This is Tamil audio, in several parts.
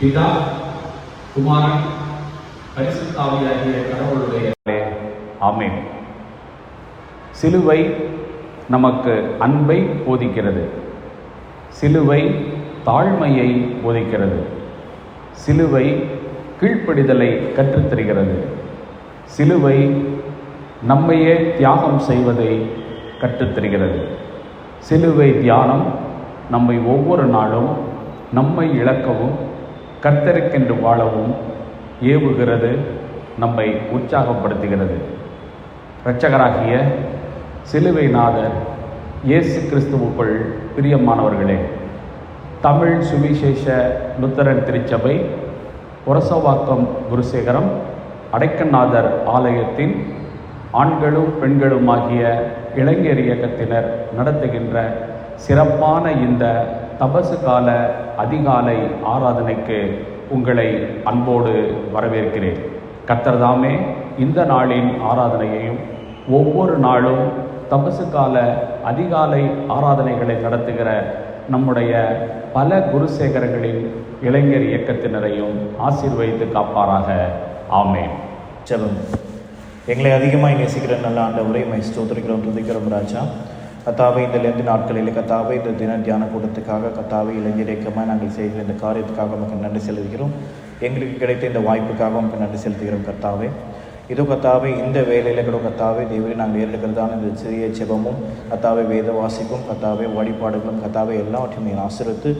பிதா, குமாரன், பரிசுத்த ஆவியாகிய கடவுளுடைய ஆமென். சிலுவை நமக்கு அன்பை போதிக்கிறது. சிலுவை தாழ்மையை போதிக்கிறது. சிலுவை கீழ்ப்படிதலை கற்றுத்தருகிறது. சிலுவை நம்மையே தியாகம் செய்வதை கற்றுத்தருகிறது. சிலுவை தியானம் நம்மை ஒவ்வொரு நாளும் நம்மை இழக்கவும் கர்த்தருக்கென்று வாழவும் ஏவுகிறது, நம்மை உற்சாகப்படுத்துகிறது. இரட்சகராகிய சிலுவை நாதர் இயேசு கிறிஸ்துவுக்குள் பிரியமானவர்களே, தமிழ் சுவிசேஷ லுத்தரன் திருச்சபை ஒரசவாக்கம் குருசேகரம் அடைக்கநாதர் ஆலயத்தின் ஆண்களும் பெண்களுமாகிய இளைஞர் இயக்கத்தினர் நடத்துகின்ற சிறப்பான இந்த தபசு கால அதிகாலை ஆராதனைக்கு உங்களை அன்போடு வரவேற்கிறேன். கர்த்தர் தாமே இந்த நாளின் ஆராதனையையும் ஒவ்வொரு நாளும் தபசு கால அதிகாலை ஆராதனைகளை நடத்துகிற நம்முடைய பல குருசேகரங்களின் இளைஞர் இயக்கத்தினரையும் ஆசீர்வதித்து காப்பாராக. ஆமென். ஜெபம். எங்களை அதிகமாக நேசிக்கிற நல்ல ஆண்டவரை மை ஸ்தோத்திரிக்கிறோம், துதிக்கிறோம் ராஜா. கத்தாவை இந்த லெந்து நாட்களில் கத்தாவை இந்த தின தியான கூட்டத்துக்காக கத்தாவை இளைஞர் இயக்கமாக நாங்கள் செய்கிற இந்த காரியத்துக்காக நமக்கு நன்றி செலுத்துகிறோம். எங்களுக்கு கிடைத்த இந்த வாய்ப்புக்காக நமக்கு நன்றி செலுத்துகிறோம் கத்தாவே. இது கத்தாவை இந்த வேலையில் கூட கத்தாவை தேவரை நாங்கள் ஏறெடுக்கிறதான இந்த சிறிய ஜெபமும் கத்தாவை வேத வாசிப்பும் கத்தாவை வழிபாடுகளும் கத்தாவை எல்லாவற்றையும் நீங்கள் ஆசிரித்து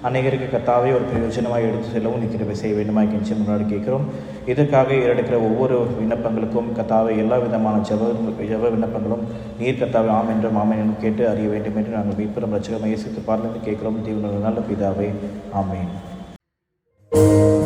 அநேகருக்கு கத்தாவை ஒரு பிரயோஜனமாக எடுத்து செல்லவும் நிற்கிறவை செய்ய வேண்டுமா கெஞ்சி முன்னாடி கேட்குறோம். இதற்காக ஏறெடுக்கிற ஒவ்வொரு விண்ணப்பங்களுக்கும் கத்தாவை எல்லா விதமான ஜெப விண்ணப்பங்களும் நீர் கத்தாவை ஆம் என்றும் ஆமென் என்றும் கேட்டு அறிய வேண்டும் என்று நாங்கள் மீட்புறம் ரட்சகர் இயேசு பார்த்து கேட்கிறோம். தேவனுடைய நல்ல பிதாவே, ஆமென். Yeah.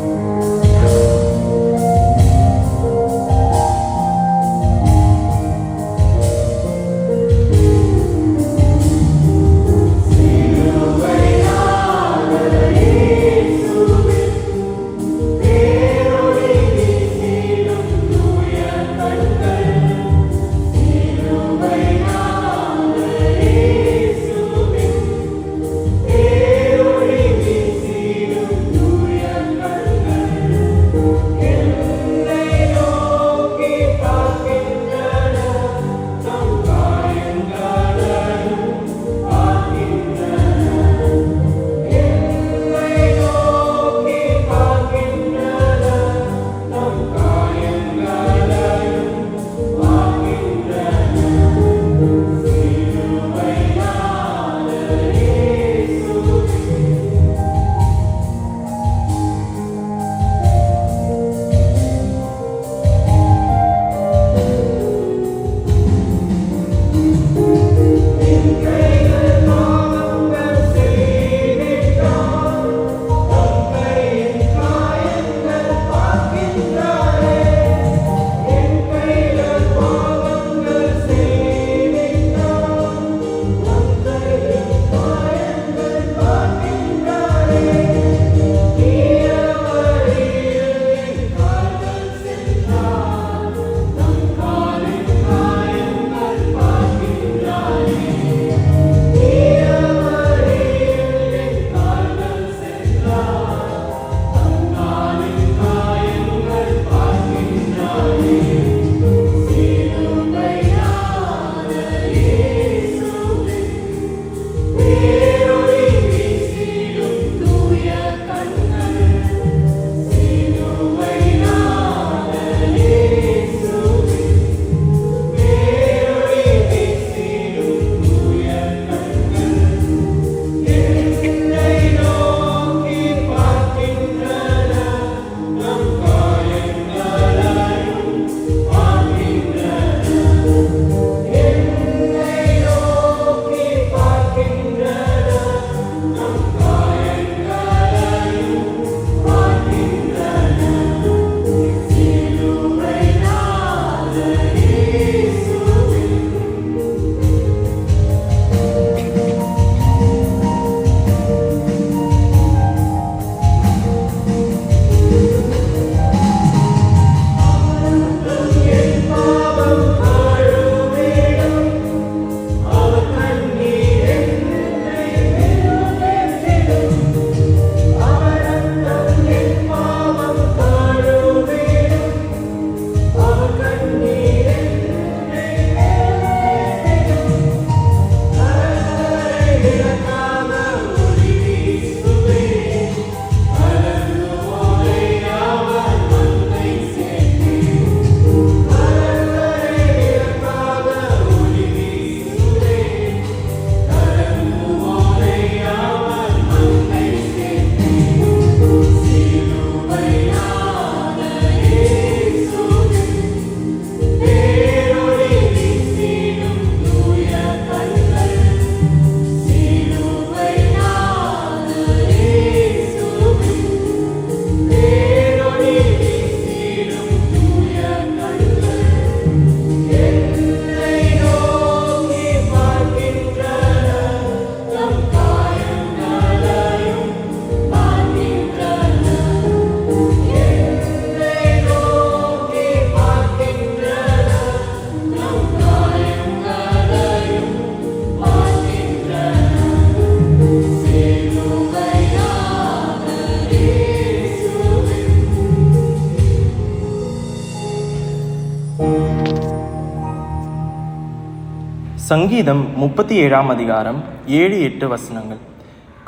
சங்கீதம் 37 அதிகாரம் 7-8 வசனங்கள்.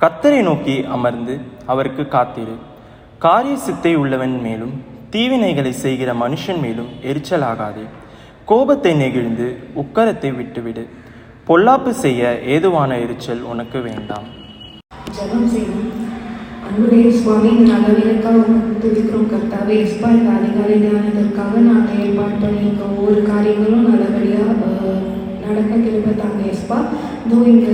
கர்த்தரை நோக்கி அமர்ந்து அவருக்கு காத்திரு. காரிய சித்தை உள்ளவன் மேலும் தீவினைகளை செய்கிற மனுஷன் மேலும் எரிச்சலாகாதே. கோபத்தை நெகிழ்ந்து உக்கரத்தை விட்டுவிடு. பொல்லாப்பு செய்ய ஏதுவான எரிச்சல் உனக்கு வேண்டாம். ஜெபம் செய்வோம். அன்புடைய சுவாமி, இந்த நல்லவிற்காக உங்களுக்கு துதிக்கிறோம் கர்த்தாவே. எஸ்பா, இந்த அதிகாலை தியானத்திற்காக நாங்கள் ஏற்பாடு பண்ணியிருக்க ஒவ்வொரு காரியங்களும் நல்லபடியாக நடக்க கிருபை தாங்க எஸ்பா. இதோ இங்கே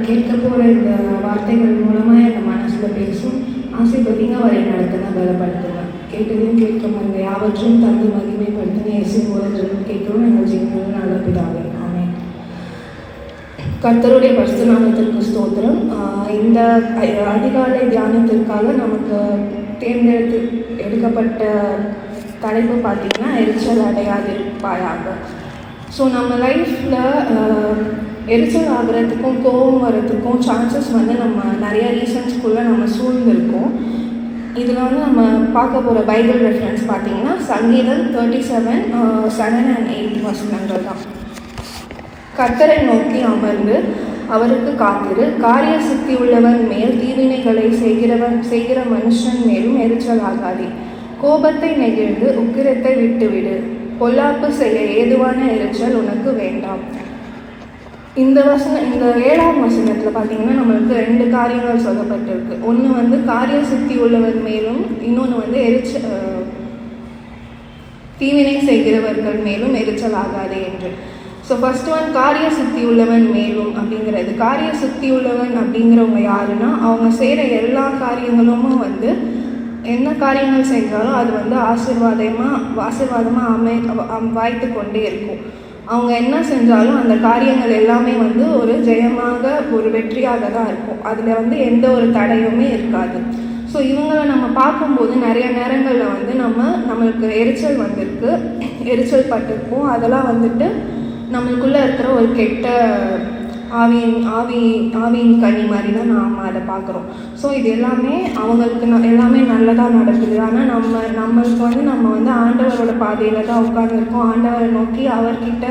கேட்க போகிற இந்த வார்த்தைகள் மூலமாக எங்கள் மனசில் பேசும் ஆசைப்பட்டீங்க, அவரை நடத்தின பலப்படுத்துங்க. கேட்டதையும் கேட்க மாதிரி யாவற்றையும் தந்து மகிமைப்படுத்தின இயேசு மூலம் கேட்கிறோம் எங்கள் ஜீவனில் நல்ல பிதாவே. ஆமென். கர்த்தருடைய பரிசுத்த நாமத்திற்கு ஸ்தோத்திரம். இந்த அதிகாலை தியானத்திற்காக நமக்கு எடுக்கப்பட்ட தலைப்பு பார்த்திங்கன்னா எரிச்சல் அடையாதிருப்பாயாக. ஸோ நம்ம லைஃப்பில் எரிச்சல் ஆகிறதுக்கும் கோபம் வர்றதுக்கும் சான்சஸ் வந்து நம்ம நிறைய ரீசன்ஸ்குள்ளே நம்ம சூழ்ந்திருக்கோம். இதில் வந்து நம்ம பார்க்க போகிற பைபிள் ரெஃபரன்ஸ் பார்த்திங்கன்னா சங்கீதம் 37, 7 and 8 வசனங்கள் தான். கர்த்தரை நோக்கி அமர்ந்து அவருக்கு காத்திரு. காரிய சித்தி உள்ளவன் மேல் தீவினைகளை செய்கிற மனுஷன் மேலும் எரிச்சல் ஆகாதே. கோபத்தை நெகிழ்ந்து உக்கிரத்தை விட்டுவிடு. பொல்லாப்பு செய்ய ஏதுவான எரிச்சல் உனக்கு வேண்டாம். இந்த 7ஆம் வசனத்தில் பார்த்தீங்கன்னா நம்மளுக்கு 2 காரியங்கள் சொல்லப்பட்டிருக்கு. ஒன்று வந்து காரிய சித்தி உள்ளவன் மேலும், இன்னொன்று வந்து தீவினை செய்கிறவர்கள் மேலும் எரிச்சல் ஆகாதே என்று. ஸோ ஃபர்ஸ்ட் ஒன் காரிய சுத்தி உள்ளவன் மேலும் அப்படிங்கிறது. காரிய சுத்தி உள்ளவன் அப்படிங்கிறவங்க யாருன்னா, அவங்க செய்கிற எல்லா காரியங்களும் வந்து என்ன காரியங்கள் செஞ்சாலும் அது வந்து ஆசீர்வாதமாக வாய்த்து கொண்டே இருக்கும். அவங்க என்ன செஞ்சாலும் அந்த காரியங்கள் எல்லாமே வந்து ஒரு ஜெயமாக, ஒரு வெற்றியாக தான் இருக்கும். அதில் வந்து எந்த ஒரு தடையுமே இருக்காது. ஸோ இவங்களை நம்ம பார்க்கும்போது நிறைய நேரங்களில் வந்து நம்மளுக்கு எரிச்சல் வந்திருக்கு, எரிச்சல் பட்டிருக்கும். அதெல்லாம் வந்துட்டு நம்மளுக்குள்ளே இருக்கிற ஒரு கெட்ட ஆவியின் கனி மாதிரி தான் நாம் அதை பார்க்குறோம். ஸோ இது எல்லாமே அவங்களுக்கு எல்லாமே நல்லதாக நடக்குது. ஆனால் நம்மளுக்கு வந்து நம்ம வந்து ஆண்டவரோட பாதையில் தான் உட்காந்துருக்கோம். ஆண்டவரை நோக்கி அவர்கிட்ட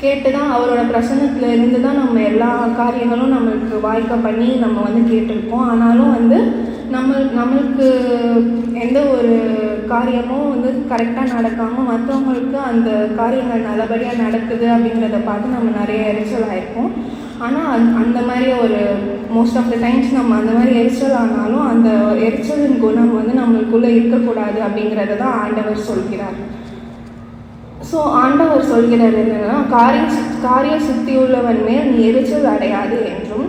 கேட்டு தான், அவரோட பிரசன்னத்தில் இருந்து தான் நம்ம எல்லா காரியங்களும் நம்மளுக்கு வாய்க்க பண்ணி நம்ம வந்து கேட்டிருக்கோம். ஆனாலும் வந்து நம்மளுக்கு எந்த ஒரு காரியமும் வந்து கரெக்டாக நடக்காமல் மற்றவங்களுக்கு அந்த காரியங்கள் நல்லபடியாக நடக்குது அப்படிங்கிறத பார்த்து நம்ம நிறைய எரிச்சல் ஆகிருப்போம். ஆனால் அந்த மாதிரி ஒரு மோஸ்ட் ஆஃப் த டைம்ஸ் நம்ம அந்த மாதிரி எரிச்சல் ஆனாலும் அந்த எரிச்சலின் குணம் வந்து நம்மளுக்குள்ளே இருக்கக்கூடாது அப்படிங்கிறத தான் ஆண்டவர் சொல்கிறார். ஸோ ஆண்டவர் சொல்கிறார் என்னன்னா, காரிய சுத்தி உள்ளவன் மேல் நீ எரிச்சல் அடையாது என்றும்,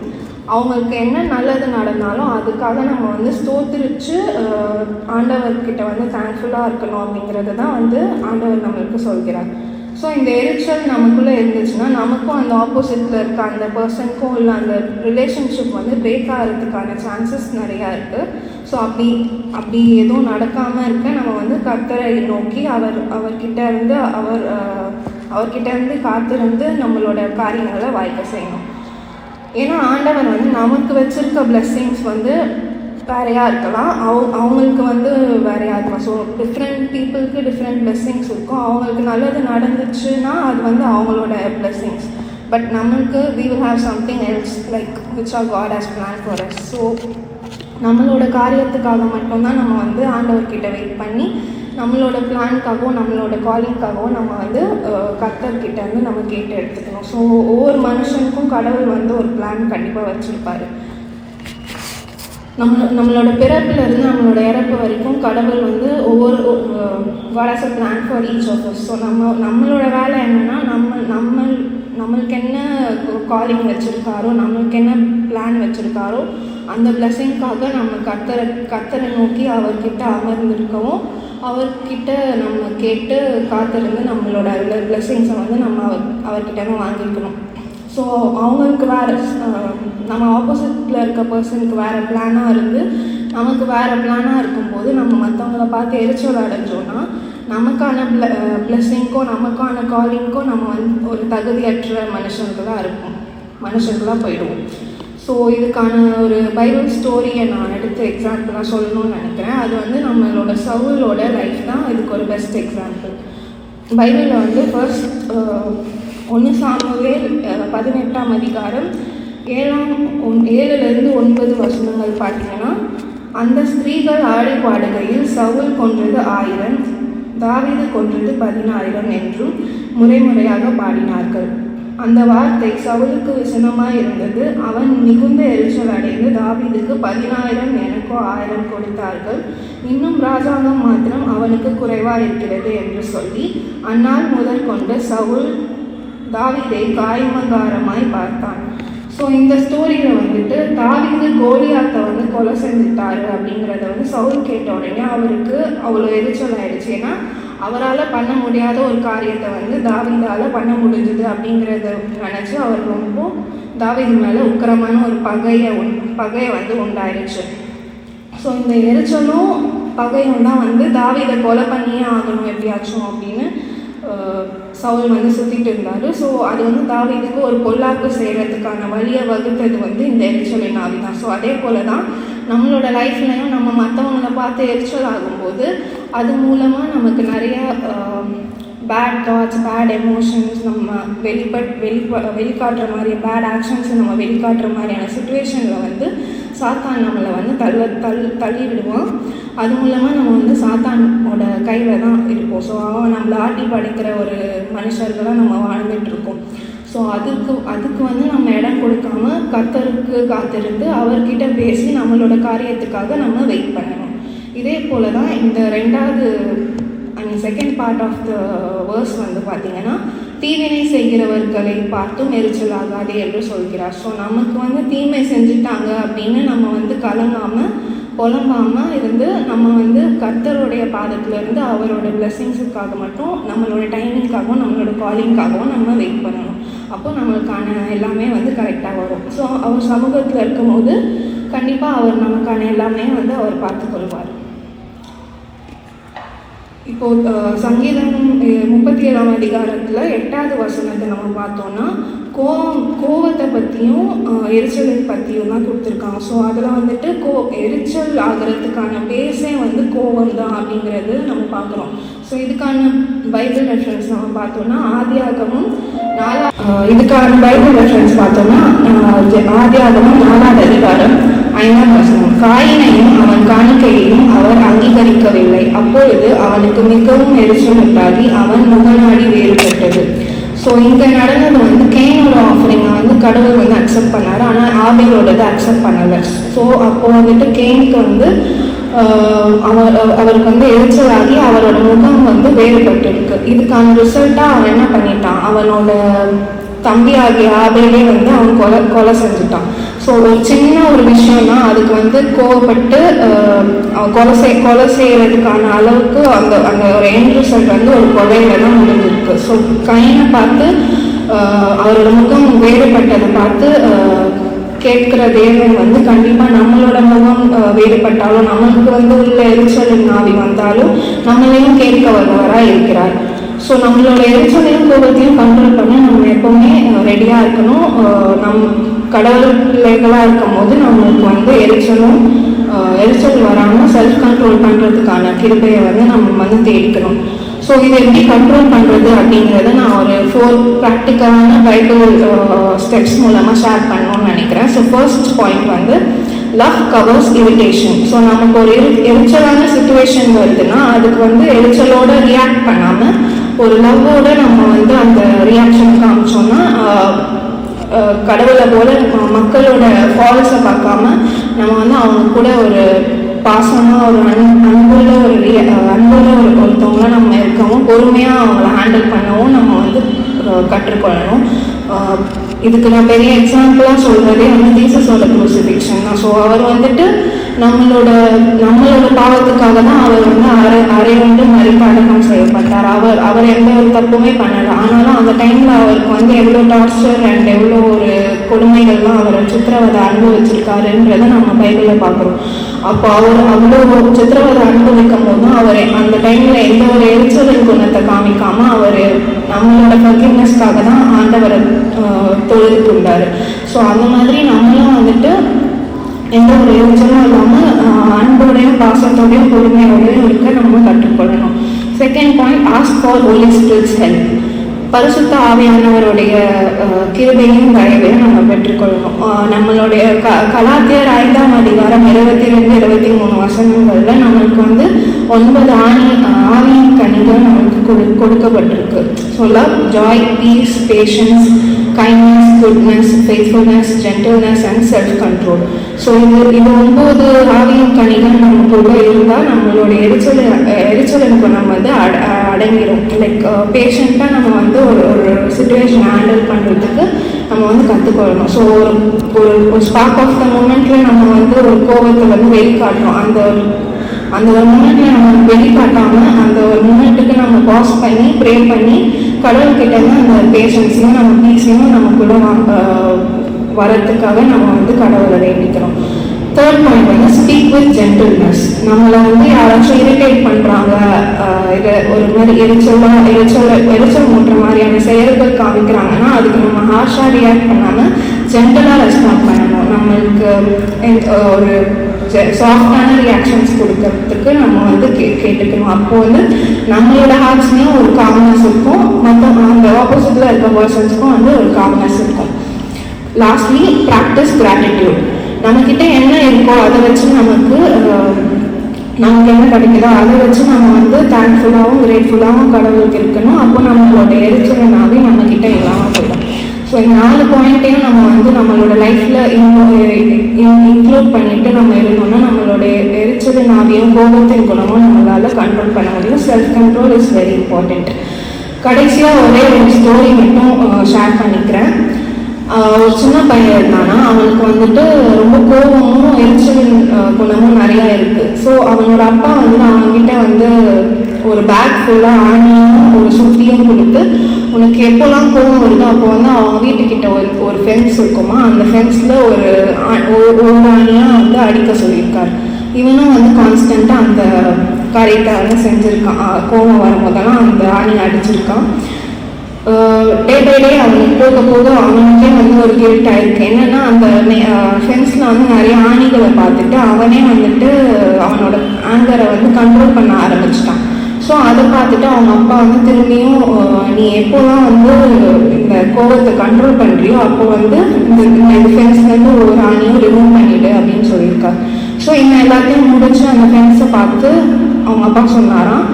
அவங்களுக்கு என்ன நல்லது நடந்தாலும் அதுக்காக நம்ம வந்து ஸ்தோத்திரிச்சு ஆண்டவர்கிட்ட வந்து தேங்க்ஃபுல்லாக இருக்கணும் அப்படிங்கிறது தான் வந்து ஆண்டவர் நம்மளுக்கு சொல்கிறார். ஸோ இந்த எரிச்சல் நமக்குள்ளே இருந்துச்சுன்னா நமக்கும் அந்த ஆப்போசிட்டில் இருக்க அந்த பர்சனுக்கும் இல்லை அந்த ரிலேஷன்ஷிப் வந்து பிரேக் ஆகிறதுக்கான சான்சஸ் நிறையா இருக்குது. ஸோ அப்படி எதுவும் நடக்காமல் இருக்க நம்ம வந்து கர்த்தரை நோக்கி அவர்கிட்ட இருந்து காத்திருந்து நம்மளோட காரியங்களை வாய்க்க செய்யணும். ஏன்னா ஆண்டவர் வந்து நமக்கு வச்சுருக்க பிளெஸ்ஸிங்ஸ் வந்து வேறையாக இருக்கலாம், அவங்களுக்கு வந்து வேறையாக இருக்கலாம். ஸோ டிஃப்ரெண்ட் பீப்புளுக்கு டிஃப்ரெண்ட் பிளெஸ்ஸிங்ஸ் இருக்கும். அவங்களுக்கு நல்லது நடந்துச்சுன்னா அது வந்து அவங்களோட பிளெஸ்ஸிங்ஸ். பட் நம்மளுக்கு we will have something else like which our God has planned for us. So நம்மளோட காரியத்துக்காக மட்டும்தான் நம்ம வந்து ஆண்டவர்கிட்ட வெயிட் பண்ணி நம்மளோட பிளான்காகவும் நம்மளோட காலிங்காகவும் நம்ம வந்து கர்த்தர்கிட்ட வந்து நம்ம கேட்டு எடுத்துக்கணும். ஸோ ஒவ்வொரு மனுஷனுக்கும் கடவுள் வந்து ஒரு பிளான் கண்டிப்பாக வச்சுருப்பாரு. நம்மளோட பிறப்பிலிருந்து நம்மளோட இறப்பு வரைக்கும் கடவுள் வந்து ஒவ்வொரு God has a plan for each of us. So நம்மளோட வேலை என்னென்னா நம்மளுக்கு என்ன காலிங் வச்சுருக்காரோ, நம்மளுக்கு என்ன பிளான் வச்சுருக்காரோ அந்த பிளெஸிங்காக நம்ம கர்த்தரை நோக்கி அவர்கிட்ட அமர்ந்திருக்கவும், அவர்கிட்ட நம்ம கேட்டு காத்திருந்து நம்மளோட பிளெஸிங்ஸை வந்து நம்ம அவர்கிட்ட வாங்கிக்கணும். ஸோ அவங்களுக்கு வேறு, நம்ம ஆப்போசிட்டில் இருக்க பர்சனுக்கு வேறு பிளானாக இருந்து நமக்கு வேறு பிளானாக இருக்கும்போது நம்ம மற்றவங்கள பார்த்து எரிச்சல் அடைஞ்சோன்னா நமக்கான பிளெஸிங்க்கோ நமக்கான காலிங்க்கோ நம்ம வந்து ஒரு தகுதியற்ற மனுஷங்களாக போயிடுவோம். ஸோ இதுக்கான ஒரு பைபிள் ஸ்டோரியை நான் எடுத்து எக்ஸாம்பிளாக சொல்லணும்னு நினைக்கிறேன். அது வந்து நம்மளோட சவுலோட லைஃப் தான் இதுக்கு ஒரு பெஸ்ட் எக்ஸாம்பிள். பைபிளில் வந்து 1 சாமுவேல் 18ஆம் அதிகாரம் 7லிருந்து 9 வசனங்கள் பார்த்தீங்கன்னா, அந்த ஸ்திரீகள் ஆடி பாடுகையில் சவுல் கொன்றது 1000, தாவீது கொன்றது 10000 என்றும் முறையாக பாடினார்கள். அந்த வார்த்தை சவுலுக்கு விசனமாய் இருந்தது. அவன் மிகுந்த எரிச்சல் அடைந்து, தாவீதுக்கு 10000 எனக்கோ 1000 கொடுத்தார்கள், இன்னும் ராஜாங்கம் மாத்திரம் அவனுக்கு குறைவாக இருக்கிறது என்று சொல்லி அந்நாள் முதல் கொண்டு சவுல் தாவீதை காய்மகாரமாய் பார்த்தான். ஸோ இந்த ஸ்டோரியில் வந்துட்டு தாவீது கோலியாத்தை வந்து கொலை செஞ்சுட்டாரு அப்படிங்கிறத வந்து சவுல் கேட்ட உடனே அவருக்கு அவ்வளோ எரிச்சல் ஆயிடுச்சு. ஏன்னா அவரால் பண்ண முடியாத ஒரு காரியத்தை வந்து தாவீதால் பண்ண முடிஞ்சுது அப்படிங்கிறத நினச்சி அவர் ரொம்ப தாவீது மேலே உக்கிரமான ஒரு பகையை வந்து உண்டாயிருச்சு. ஸோ இந்த எரிச்சலும் பகையும் தான் வந்து தாவீதை கொலை பண்ணியே ஆகணும் எப்படியாச்சும் அப்படின்னு சவுல் வந்து சுற்றிட்டு இருந்தார். ஸோ அது வந்து தாவீதுக்கு ஒரு பொல்லாப்பு செய்கிறதுக்கான வழியை வகுத்தது வந்து இந்த எரிச்சலின் ஆவி தான். ஸோ அதே போல் தான் நம்மளோட லைஃப்லையும் நம்ம மற்றவங்களை பார்த்து எரிச்சல் ஆகும்போது அது மூலமாக நமக்கு நிறைய பேட் தாட்ஸ், பேட் எமோஷன்ஸ் நம்ம வெளிக்காட்டுற மாதிரி, பேட் ஆக்ஷன்ஸை நம்ம வெளிக்காட்டுற மாதிரியான சுச்சுவேஷனில் வந்து சாத்தான் நம்மளை வந்து தள்ளி விடுவான். அது மூலமாக நம்ம வந்து சாத்தானோட கையில் தான் இருப்போம். ஸோ அவன் நம்மளை ஆட்டி படைக்கிற ஒரு மனுஷர்களாக நம்ம வாழ்ந்துட்டுருக்கோம். ஸோ அதுக்கு வந்து நம்ம இடம் கொடுக்காம கர்த்தருக்கு காத்திருந்து அவர்கிட்ட பேசி நம்மளோட காரியத்துக்காக நம்ம வெயிட் பண்ணணும். இதே போல் தான் இந்த second part of the verse வந்து பார்த்திங்கன்னா, தீவினை செய்கிறவர்களை பார்த்தும் எரிச்சல் ஆகாதே என்று சொல்கிறார். ஸோ நமக்கு வந்து தீமை செஞ்சுட்டாங்க அப்படின்னு நம்ம வந்து கலங்காமல் புலம்பாமல் இருந்து நம்ம வந்து கர்த்தருடைய பாதத்திலேருந்து அவரோட பிளெஸிங்ஸுக்காக மட்டும் நம்மளோட டைமிங்காகவும் நம்மளோட காலிங்காகவும் நம்ம வெயிட் பண்ணணும். அப்போ நம்மளுக்கான எல்லாமே வந்து கரெக்டாக வரும். ஸோ அவர் சமூகத்தில் இருக்கும்போது கண்டிப்பாக அவர் நமக்கான எல்லாமே வந்து அவர் பார்த்துக்கொள்வார். இப்போது சங்கீதம் 37ஆம் அதிகாரத்தில் 8வது வசனத்தை நம்ம பார்த்தோன்னா கோவத்தை பற்றியும் எரிச்சலை பற்றியும் தான் கொடுத்துருக்காங்க. ஸோ அதில் வந்துட்டு எரிச்சல் ஆகிறதுக்கான பேஸே வந்து கோவம் தான் அப்படிங்கிறது நம்ம பார்க்குறோம். ஸோ இதுக்கான பைபிள் ரெஃபரன்ஸ் நம்ம பார்த்தோன்னா ஆதியாகமம் 4வது அதிகாரம் 5ஆம் வசனம். காயினையும் அவன் காணிக்கையையும் அவர் அங்கீகரிக்கவில்லை. அப்பொழுது அவனுக்கு மிகவும் எரிச்சல் உண்டாகி அவன் முகநாடி வேறுபட்டது. ஸோ இங்கே நடந்தது வந்து கேனோட ஆஃபரிங்கை வந்து கடவுள் வந்து அக்செப்ட் பண்ணார், ஆனால் ஆபேலோடது அக்செப்ட் பண்ணலை. ஸோ அப்போ வந்துட்டு கேனுக்கு வந்து அவருக்கு வந்து எரிச்சலாகி அவரோட முகம் வந்து வேறுபட்டு இருக்கு. இதுக்கான ரிசல்ட்டாக அவன் என்ன பண்ணிட்டான், அவனோட தம்பி ஆகிய ஆபேலே வந்து அவன் கொலை செஞ்சுட்டான். ஸோ ஒரு சின்ன ஒரு விஷயம் தான், அதுக்கு வந்து கோவப்பட்டு கொலை செய்யறதுக்கான அளவுக்கு அந்த ஒரு எண்ட் ரிசல்ட் வந்து ஒரு கொலையில தான் முடிஞ்சிருக்கு. ஸோ கைனை பார்த்து அவரோட முகம் வேறுபட்டதை பார்த்து கேட்கிற தேவன் வந்து கண்டிப்பாக நம்மளோட முகம் வேறுபட்டாலும் நம்மளுக்கு வந்து உள்ள எரிச்சலின் ஆவி வந்தாலும் நம்மளையும் கேட்க வருவராக இருக்கிறார். ஸோ நம்மளோட எரிச்சலையும் கோபத்தையும் கண்ட்ரோல் பண்ண நம்ம எப்போவுமே ரெடியாக இருக்கணும். கடவுள் பிள்ளைகளாக இருக்கும் போது நம்மளுக்கு வந்து எரிச்சல் வராமல் செல்ஃப் கண்ட்ரோல் பண்ணுறதுக்கான கிருபையை வந்து நம்ம வந்து தேடிக்கணும். ஸோ இதை எப்படி கண்ட்ரோல் பண்ணுறது அப்படிங்கிறத நான் ஒரு 4 ப்ராக்டிக்கலான பைபிள் ஸ்டெப்ஸ் மூலமாக ஷேர் பண்ணணும்னு நினைக்கிறேன். ஸோ ஃபர்ஸ்ட் பாயிண்ட் வந்து லவ் கவர்ஸ் இரிட்டேஷன். ஸோ நமக்கு ஒரு எரிச்சலான சுச்சுவேஷன் வருதுன்னா அதுக்கு வந்து எரிச்சலோட ரியாக்ட் பண்ணாமல் ஒரு லவ்வோட நம்ம வந்து அந்த ரியாக்ஷன் காமிச்சோம்னா கடவுளை போல மக்களோட ஃபால்ஸை பார்க்காம நம்ம வந்து அவங்க கூட ஒரு பாசமாக ஒரு அன்புள்ள ஒருத்தவங்கள நம்ம இருக்கவும் பொறுமையாக அவங்கள ஹேண்டில் பண்ணவும் நம்ம வந்து கற்றுக்கொள்ளணும். இதுக்கு நான் பெரிய எக்ஸாம்பிளாக சொல்கிறதே வந்து ஜீசஸோட க்ரூசிஃபிக்ஷன் தான். ஸோ அவர் வந்துட்டு நம்மளோட பாவத்துக்காக தான் அவர் வந்து அரையுண்டு மறிப்பாடகம் செய்யப்பட்டார். அவர் எந்த ஒரு தப்புமே பண்ணலை. ஆனாலும் அந்த டைமில் அவருக்கு வந்து எவ்வளோ டார்ச்சர் அண்ட் எவ்வளோ ஒரு கொடுமைகள்லாம் அவரை சித்திரவதை அனுபவிச்சிருக்காருன்றதை நம்ம பைபிளில் பார்க்குறோம். அப்போ அவர் அவ்வளோ சித்திரவதை அனுபவிக்கும் போதும் அவர் அந்த டைமில் எந்த ஒரு எரிச்சலின் குணத்தை காமிக்காமல் அவர் நம்மளோட ஃபர்கிவ்னஸ்க்காக தான் ஆண்டவரை தொழுதுட்டு இருந்தார். ஸோ அந்த மாதிரி நம்மளும் வந்துட்டு எந்த ஒரு எரிச்சலும் இல்லாமல் அன்போடையும் பாசத்தோடையும் பொறுமையோடையும் இருக்க நம்ம கற்றுக்கொள்ளணும். Second point, ask for holy spirit's help. பரிசுத்த ஆவியானவருடைய கிருபையும் தயவையும் நம்ம பெற்றுக்கொள்ளணும். நம்மளுடைய கலாத்தியர் 5ஆம் அதிகாரம் 22-23 வசனங்கள்ல நம்மளுக்கு வந்து 9 ஆவியின் கனிகள் நம்மளுக்கு கொடுக்கப்பட்டிருக்கு. சொல்ல joy, peace, patience, kindness, goodness, faithfulness, gentleness and self-control. So இது 9 ஆவியின் கனிகள் நமக்குள்ள இருந்தால் நம்மளுடைய எரிச்சலின் குணம் வந்து அடங்கிடும். லைக் பேஷண்ட்டாக நம்ம வந்து ஒரு சுச்சுவேஷன் ஹேண்டில் பண்ணுறதுக்கு நம்ம வந்து கற்றுக்கொள்ளணும். ஸோ ஒரு ஸ்பார்க் ஆஃப் த மூமெண்ட்ல நம்ம வந்து ஒரு கோபத்தை வந்து வெளிக்காட்டுறோம். அந்த ஒரு மூமெண்ட்ல நம்ம வெளிக்காட்டாமல் அந்த ஒரு மூமெண்ட்டுக்கு நம்ம பாஸ் பண்ணி ப்ரே பண்ணி கடவுள்கிட்ட இருந்து அந்த பேஷன்ஸையும் நம்ம பீஸையும் நமக்குள்ள வரத்துக்காக நம்ம வந்து கடவுளை வேண்டிக்கிறோம். தேர்ட் பாயிண்ட் வந்து ஸ்பீக் வித் ஜென்டில்னஸ். நம்மளை வந்து யாராச்சும் இரிட்டேட் பண்ணுறாங்க, இதை ஒரு மாதிரி எரிச்சல் மூட்டுற மாதிரியான செயல்கள் காமிக்கிறாங்கன்னா அதுக்கு நம்ம ஹார்ஷாக ரியாக்ட் பண்ணாமல் ஜென்டலாக ரெஸ்பாண்ட் பண்ணணும். நம்மளுக்கு ஒரு சாஃப்டான ரியாக்ஷன்ஸ் கொடுக்கறதுக்கு நம்ம வந்து கேட்டுக்கணும். அப்போ வந்து நம்மளோட ஹார்ட்ஸ்லேயும் ஒரு காம்னஸ் இருக்கும், மற்ற அந்த ஆப்போசிட்டில் இருக்க பர்சன்ஸ்க்கும் வந்து ஒரு காம்னஸ் இருக்கும். Lastly practice gratitude. நம்மக்கிட்ட என்ன இருக்கோ அதை வச்சு நமக்கு என்ன கிடைக்குதோ அதை வச்சு நம்ம வந்து தேங்க்ஃபுல்லாகவும் கிரேட்ஃபுல்லாகவும் கடவுளுக்கு இருக்கணும். அப்போ நம்மளோட எரிச்சல்னாவே நம்மக்கிட்ட இல்லாமல் போயிடும். ஸோ இந்த 4 பாயிண்ட்டையும் நம்ம வந்து நம்மளோட லைஃப்பில் இன்க்ளூட் பண்ணிட்டு நம்ம இருந்தோம்னா நம்மளுடைய எரிச்சலினாவையும் கோபத்தின் குணமும் நம்மளால் கண்ட்ரோல் பண்ண முடியும். Self control is very important. கடைசியாக ஒரே ஒரு ஸ்டோரி மட்டும் ஷேர் பண்ணிக்கிறேன். ஒரு சின்ன பையன் இருந்தானா, அவனுக்கு வந்துட்டு ரொம்ப கோபமும் எரிச்சலின் குணமும் நிறையா இருக்குது. ஸோ அவனோட அப்பா வந்து அவன்கிட்ட வந்து ஒரு பேக் ஃபுல்லாக ஆணியும் ஒரு சுத்தியும் கொடுத்து, உனக்கு எப்போல்லாம் கோபம் வருதோ அப்போ வந்து அவங்க வீட்டுக்கிட்ட ஒரு ஃபென்ஸ் இருக்குமா, அந்த ஃபென்ஸில் ஒரு ஆணியாக வந்து அடிக்க சொல்லியிருக்காரு. இவனும் வந்து கான்ஸ்டண்ட்டாக அந்த காரியத்தை வந்து செஞ்சுருக்கான். கோபம் வரும்போதெல்லாம் அந்த ஆணியை அடிச்சிருக்கான். டே பை டே அவனுக்கு போக போக அவனுக்கே வந்து ஒரு கில்ட் ஆயிருக்கு. என்னன்னா அந்த ஃபென்ஸில் வந்து நிறைய ஆணிகளை பார்த்துட்டு அவனே வந்துட்டு அவனோட ஆங்கரை வந்து கண்ட்ரோல் பண்ண ஆரம்பிச்சிட்டான். ஸோ அதை பார்த்துட்டு அவங்க அப்பா வந்து திரும்பியும் நீ எப்போலாம் வந்து இந்த கோபத்தை கண்ட்ரோல் பண்ணுறியோ அப்போ வந்து இந்த ஃபென்ஸ்லேருந்து ஒரு ஆணியும் ரிமூவ் பண்ணிவிடு அப்படின்னு சொல்லியிருக்காரு. ஸோ இன்னும் எல்லாத்தையும் முடிச்சு அந்த ஃபென்ஸை பார்த்து அவங்க அப்பா சொன்னாராம்,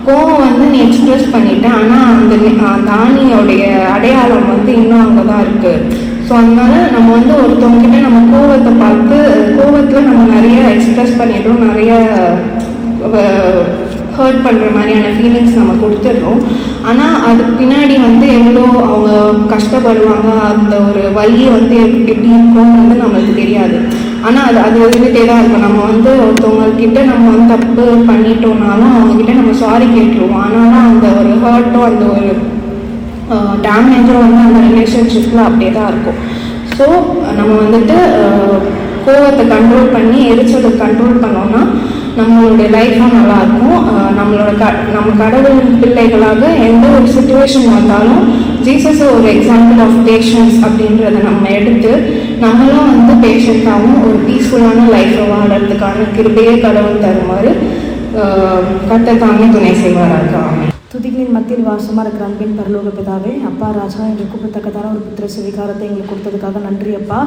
கோபம் வந்து நீ எக்ஸ்பிரஸ் பண்ணிட்ட, ஆனால் அந்த ஆணியோடைய அடையாளம் வந்து இன்னும் அங்கே தான் இருக்குது. ஸோ அதனால நம்ம வந்து ஒருத்தவங்ககிட்ட நம்ம கோபத்தை பார்த்து கோபத்தில் நம்ம நிறைய எக்ஸ்பிரஸ் பண்ணிடுறோம், நிறைய ஹர்ட் பண்ணுற மாதிரியான ஃபீலிங்ஸ் நம்ம கொடுத்துட்றோம். ஆனால் அதுக்கு பின்னாடி வந்து எவ்வளோ அவங்க கஷ்டப்படுவாங்க, அந்த ஒரு வலியை வந்து எப்படி இருக்கும்னு வந்து நம்மளுக்கு தெரியாது. ஆனால் அது இருந்துகிட்டே தான் இருக்கும். நம்ம வந்து ஒருத்தவங்கக்கிட்ட நம்ம வந்து தப்பு பண்ணிட்டோம்னாலும் அவங்கக்கிட்ட நம்ம சாரி கேட்டுருவோம். ஆனாலும் அந்த ஒரு ஹர்ட்டும் அந்த ஒரு டேமேஜும் வந்து அந்த ரிலேஷன்ஷிப்பில் அப்படியே தான் இருக்கும். ஸோ நம்ம வந்துட்டு கோவத்தை கண்ட்ரோல் பண்ணி எரிச்சலை கண்ட்ரோல் பண்ணோம்னா நம்மளுடைய லைஃப்பும் நல்லாயிருக்கும். நம்ம கடவுளின் பிள்ளைகளாக எந்த ஒரு சுச்சுவேஷன் வந்தாலும் ஜீசஸ் ஒரு எக்ஸாம்பிள் ஆஃப் பேஷன்ஸ் அப்படின்றத நம்ம எடுத்து நம்மளும் வந்து பேஷண்ட்டாகவும் ஒரு பீஸ்ஃபுல்லான லைஃப்பை வாழறதுக்கான கிருபையை கடவுள் தருமாறு கர்த்தர் தாமே துணை செய்வாராக. துதிகளின் மத்தியில் வாசமாக இருக்கிற அன்பின் பரலோக பிதாவே, அப்பா ராஜா என்று கூப்பிடத்தக்கதான ஒரு புத்திர சுவிகாரத்தை எங்களுக்கு கொடுத்ததுக்காக நன்றி அப்பா.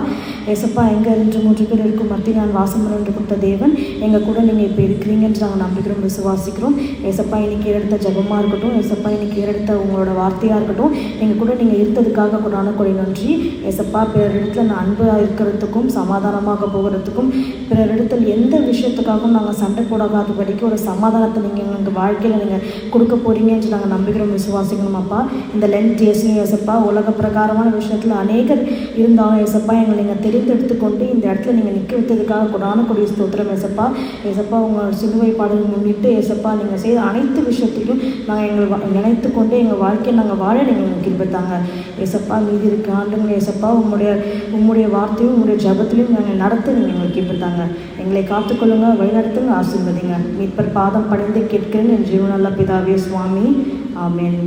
ஏசப்பா, எங்கள் 2-3 பேர் இருக்கும் மத்தியில் நான் வாசம் என்று கொடுத்த தேவன் எங்கள் கூட நீங்கள் இப்போ இருக்கிறீங்கன்னு நாங்கள் நம்பிக்கிறோம், விசுவாசிக்கிறோம். ஏசப்பா, இன்னைக்கு எடுத்த ஜபமாக இருக்கட்டும், ஏசப்பா இன்னைக்கு எடுத்த உங்களோட வார்த்தையாக இருக்கட்டும், எங்கள் கூட நீங்கள் இருந்ததுக்காக கூடான கொடை நன்றி. ஏசப்பா, பிறரிடத்தில் நான் அன்பாக இருக்கிறதுக்கும் சமாதானமாக போகிறதுக்கும் பிறரிடத்தில் எந்த விஷயத்துக்காகவும் நாங்கள் சண்டை போடாதபடிக்கு ஒரு சமாதானத்தை நீங்கள் எங்கள் வாழ்க்கையில் நீங்கள் கொடுக்க போகிறீங்க என்று நாங்கள் நம்பிக்கிறோம், விசுவாசிக்கணும் அப்பா. இந்த லென்த் டேஸ்லையும் ஏசப்பா உலக பிரகாரமான விஷயத்தில் அநேகர் இருந்தாலும் ஏசப்பா எங்களை நீங்கள் தெரிந்தெடுத்துக்கொண்டு இந்த இடத்துல நீங்கள் நிற்க வைத்ததுக்காக கொடான கொடிய ஸ்தோத்திரம் ஏசப்பா. ஏசப்பா, உங்களோட சிலுவை பாடல்கள் முன்னிட்டு ஏசப்பா நீங்கள் செய்த அனைத்து விஷயத்தையும் நாங்கள் நினைத்து கொண்டு எங்கள் வாழ்க்கையை நாங்கள் வாழ நீங்கள் எங்களுக்கு கிருபைத்தாங்க ஏசப்பா. மீதி இருக்க ஆண்டுங்கள் ஏசப்பா உங்களுடைய வார்த்தையும் உங்களுடைய ஜபத்திலையும் நாங்கள் நடத்த நீங்கள் எங்களுக்கு கிருபைத்தாங்க. எங்களை காத்துக்கொள்ளுங்க, வழிநடத்துங்க, ஆசீர்வதிங்க. மீட்பர் பாதம் படைந்து கேட்கிறேன் என் ஜீவனல்ல பிதாவே சுவாமி. ஆமென்.